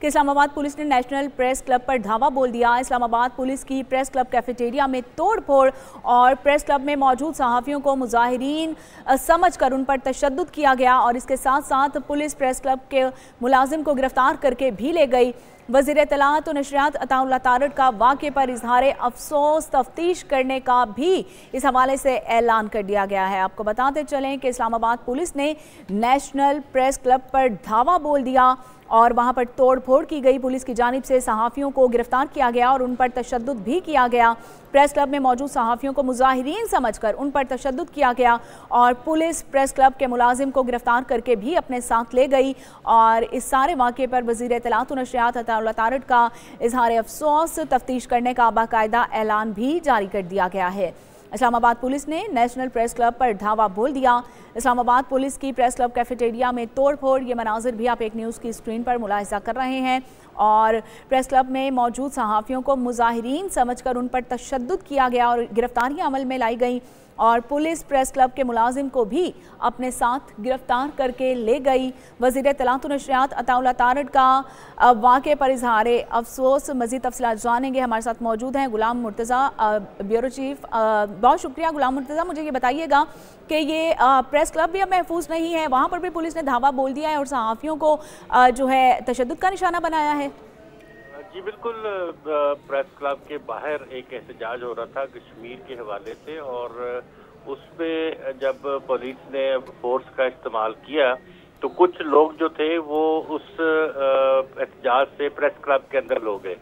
कि इस्लामाबाद पुलिस ने national press club पर धावा बोल दिया। इस्लामाबाद पुलिस की प्रेस क्लब कैफेटेरिया में तोड़फोड़ और प्रेस क्लब में मौजूद सहाफ़ियों को मुजाहिरीन समझकर उन पर तशद्दुद किया गया और इसके साथ साथ पुलिस प्रेस क्लब के मुलाजिम को गिरफ्तार करके भी ले गई। वज़ीर इत्तलाआत और नशरियात अताउल्लाह तारड़ का वाक़े पर इजहार अफसोस तफ्तीश करने का भी इस हवाले से ऐलान कर दिया गया है। आपको बताते चलें कि इस्लामाबाद पुलिस ने नेशनल प्रेस क्लब पर धावा बोल दिया और वहां पर तोड़फोड़ की गई। पुलिस की जानिब से सहाफ़ियों को गिरफ्तार किया गया और उन पर तशद्दुद भी किया गया। प्रेस क्लब में मौजूद सहाफ़ियों को मुजाहिरीन समझकर उन पर तशद्दुद किया गया और पुलिस प्रेस क्लब के मुलाजिम को गिरफ्तार करके भी अपने साथ ले गई। और इस सारे वाक़े पर वज़ीर इत्तलाआत व नशरियात अताउल्लाह तारड़ का इजहार अफसोस तफ्तीश करने का बाकायदा ऐलान भी जारी कर दिया गया है। इस्लामाबाद पुलिस ने नेशनल प्रेस क्लब पर धावा बोल दिया। इस्लामाबाद पुलिस की प्रेस क्लब कैफेटेरिया में तोड़फोड़, ये मनाजिर भी आप एक न्यूज़ की स्क्रीन पर मुलाहिज़ा कर रहे हैं। और प्रेस क्लब में मौजूद सहाफ़ियों को मुजाहिरीन समझकर उन पर तशद्दुद किया गया और गिरफ्तारियां अमल में लाई गई और पुलिस प्रेस क्लब के मुलाजिम को भी अपने साथ गिरफ्तार करके ले गई। वज़ीर इत्तलाआत व नशरियात अताउल्लाह तारड़ का वाक़े पर इजहार अफसोस। मज़ीद तफ़सीलात जानेंगे, हमारे साथ मौजूद हैं गुलाम मुर्तज़ा, ब्यूरो चीफ। बहुत शुक्रिया गुलाम मुर्तज़ा। मुझे ये बताइएगा कि ये प्रेस क्लब भी अब महफूज नहीं है, वहाँ पर भी पुलिस ने धावा बोल दिया है और सहाफ़ियों को जो है तशद्दुद का निशाना बनाया है। जी बिल्कुल, प्रेस क्लब के बाहर एक एहतजाज हो रहा था कश्मीर के हवाले से और उस पे जब पुलिस ने फोर्स का इस्तेमाल किया तो कुछ लोग जो थे वो उस एहतजाज से प्रेस क्लब के अंदर लोग गए।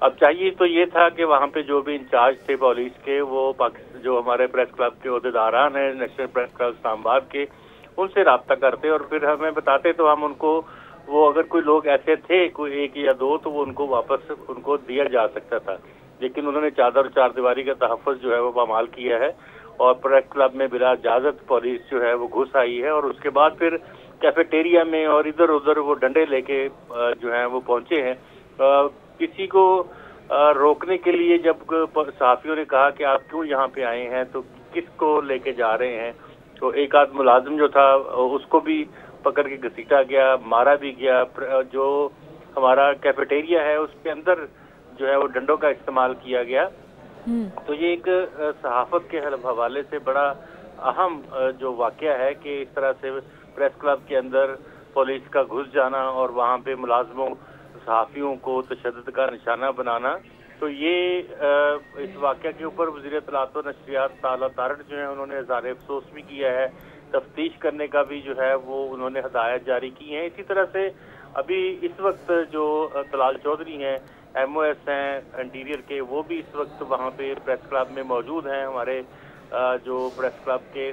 अब चाहिए तो ये था कि वहाँ पे जो भी इंचार्ज थे पुलिस के वो जो हमारे प्रेस क्लब के ओहदेदारान हैं नेशनल प्रेस क्लब इस्लामाबाद के, उनसे रब्ता करते और फिर हमें बताते तो हम उनको वो अगर कोई लोग ऐसे थे कोई एक या दो तो वो उनको वापस उनको दिया जा सकता था। लेकिन उन्होंने चादर चार दीवारी का तहफ़्फ़ुज़ जो है वो पामाल किया है और प्रेस क्लब में बिला इजाज़त पुलिस जो है वो घुस आई है और उसके बाद फिर कैफेटेरिया में और इधर उधर वो डंडे लेके जो है वो पहुंचे हैं। किसी को रोकने के लिए जब सहाफ़ियों ने कहा कि आप क्यों यहाँ पे आए हैं तो किसको लेके जा रहे हैं, तो एक आध मुलाजिम जो था उसको भी पकड़ के घसीटा गया, मारा भी गया। जो हमारा कैफेटेरिया है उसके अंदर जो है वो डंडों का इस्तेमाल किया गया। तो ये एक सहाफत के हवाले से बड़ा अहम जो वाकया है कि इस तरह से प्रेस क्लब के अंदर पुलिस का घुस जाना और वहाँ पे मुलाजमों सहाफ़ियों को तशद्दुद का निशाना बनाना। तो ये इस वाकया के ऊपर वज़ीर इत्तलाआत व नशरियात अताउल्लाह तारड़ जो है उन्होंने इज़हार अफसोस भी किया है, तफ्तीश करने का भी जो है वो उन्होंने हदायत जारी की है। इसी तरह से अभी इस वक्त जो तलाल चौधरी हैं MOS हैं इंटीरियर के, वो भी इस वक्त वहाँ पे प्रेस क्लब में मौजूद हैं। हमारे जो प्रेस क्लब के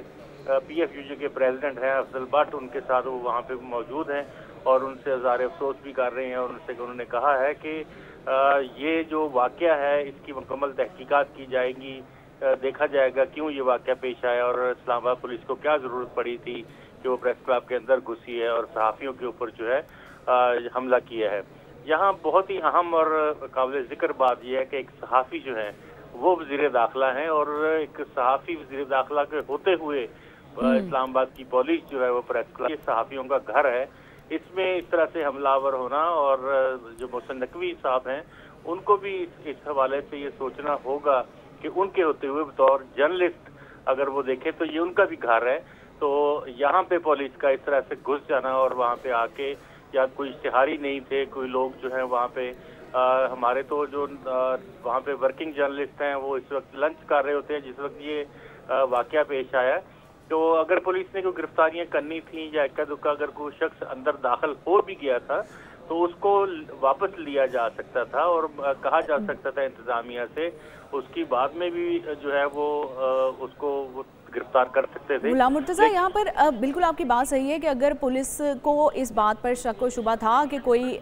PFUJ के प्रेसिडेंट हैं अफजल भट्ट, उनके साथ वो वहाँ पे मौजूद हैं और उनसे इज़हार अफसोस भी कर रहे हैं और उन्होंने कहा है कि ये जो वाकया है इसकी मुकम्मल तहकीकात की जाएगी, देखा जाएगा क्यों ये वाकया पेश आया और इस्लामाबाद पुलिस को क्या ज़रूरत पड़ी थी कि वो प्रेस क्लब के अंदर घुसी है और सहाफ़ियों के ऊपर जो है हमला किया है। यहाँ बहुत ही अहम और काबिल ज़िक्र बात यह है कि एक सहाफ़ी जो है वो वज़ीर दाखिला हैं और एक सहाफ़ी वज़ीर दाखिला के होते हुए इस्लामाबाद की पुलिस जो है वो प्रेस क्लब ये सहाफ़ियों का घर है, इसमें इस तरह से हमलावर होना और जो मोहसिन नकवी साहब हैं उनको भी इस हवाले से ये सोचना होगा कि उनके होते हुए बतौर जर्नलिस्ट अगर वो देखें तो ये उनका भी घर है। तो यहाँ पे पुलिस का इस तरह से घुस जाना और वहाँ पे आके या कोई इश्तिहारी नहीं थे, कोई लोग जो हैं वहाँ पे हमारे तो जो वहाँ पे वर्किंग जर्नलिस्ट हैं वो इस वक्त लंच कर रहे होते हैं जिस वक्त ये वाकया पेश आया। तो अगर पुलिस ने कोई गिरफ्तारियां करनी थी या इक्का दुक्का अगर कोई शख्स अंदर दाखिल हो भी गया था तो उसको वापस लिया जा सकता था और कहा जा सकता था इंतजामिया से, उसकी बाद में भी जो है वो उसको गिरफ्तार कर सकते थे। गुलाम मुर्तज़ा, यहाँ पर बिल्कुल आपकी बात सही है कि अगर पुलिस को इस बात पर शक व शुबा था कि कोई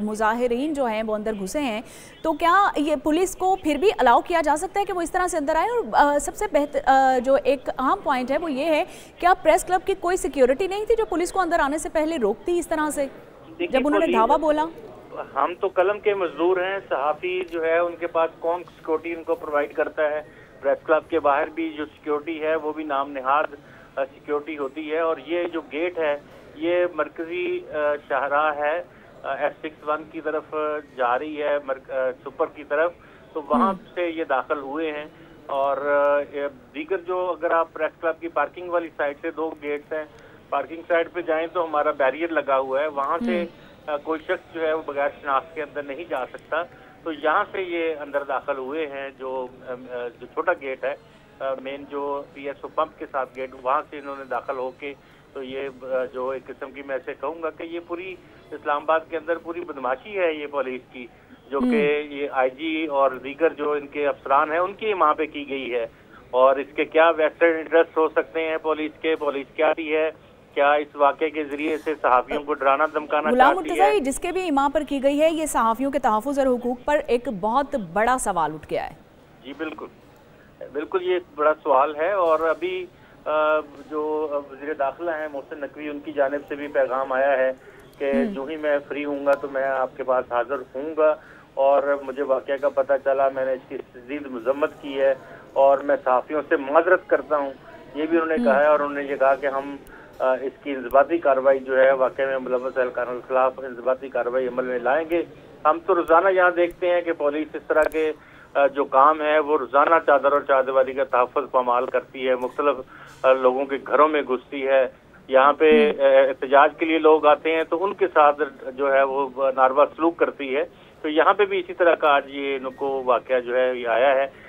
मुजाहिरीन जो हैं वो अंदर घुसे हैं तो क्या ये पुलिस को फिर भी अलाउ किया जा सकता है कि वो इस तरह से अंदर आए? और सबसे बेहतर जो एक अहम पॉइंट है वो ये है क्या प्रेस क्लब की कोई सिक्योरिटी नहीं थी जो पुलिस को अंदर आने से पहले रोकती इस तरह से जब उन्होंने धावा बोला? हम तो कलम के मजदूर हैं, सहाफ़ी जो है उनके पास कौन सिक्योरिटी उनको प्रोवाइड करता है? प्रेस क्लब के बाहर भी जो सिक्योरिटी है वो भी नाम निहाद सिक्योरिटी होती है और ये जो गेट है ये मरकजी शाहराह है S61 की तरफ जा रही है, सुपर की तरफ, तो वहां से ये दाखिल हुए हैं। और दीगर जो, अगर आप प्रेस क्लब की पार्किंग वाली साइड से 2 गेट्स हैं, पार्किंग साइड पे जाएं तो हमारा बैरियर लगा हुआ है, वहां से कोई शख्स जो है वो बगैर शनाख्त के अंदर नहीं जा सकता। तो यहाँ से ये अंदर दाखिल हुए हैं। जो छोटा गेट है, मेन जो PSO पंप के साथ गेट, वहां से इन्होंने दाखिल होके, तो ये जो एक किस्म की, मैं ऐसे कहूँगा कि ये पूरी इस्लामाबाद के अंदर पूरी बदमाशी है ये पुलिस की, जो कि ये IG और दीगर जो इनके अफसरान हैं उनकी वहाँ पे की गई है। और इसके क्या वेस्टेड इंटरेस्ट हो सकते हैं पुलिस के, पुलिस क्या रही है, क्या इस वाक़े के जरिए से सहाफ़ियों को डराना धमकाना चाहती है? जिसके भी इमाम पर की गई है, ये सहाफ़ियों के तहफ़्फ़ुज़ और हुकूक पर एक बहुत बड़ा सवाल उठ गया है। जी बिल्कुल बिल्कुल, ये एक बड़ा सवाल है। और अभी जो वज़ीर दाखिला हैं मोहसिन नकवी, उनकी जानिब से भी पैगाम आया है कि जो ही मैं फ्री हूँगा तो मैं आपके पास हाजिर हूँगा, और मुझे वाक़या का पता चला, मैंने इसकी शदीद मज़म्मत की है और मैं सहाफ़ियों से माज़रत करता हूँ, ये भी उन्होंने कहा है। और उन्होंने ये कहा कि हम इसकी इंज़बाती कार्रवाई जो है वाक़ई में मुलव्वस एहलकारों के खिलाफ इंज़बाती कार्रवाई अमल में लाएंगे। हम तो रोज़ाना यहाँ देखते हैं कि पुलिस इस तरह के जो काम है वो रोज़ाना चादर और चादरवारी का तहफ़्फ़ुज़ पामाल करती है, मुख्तलिफ लोगों के घरों में घुसती है। यहाँ पे एहतजाज के लिए लोग आते हैं तो उनके साथ जो है वो नारवा सलूक करती है। तो यहाँ पे भी इसी तरह का आज ये इनको वाक़या जो है ये आया है।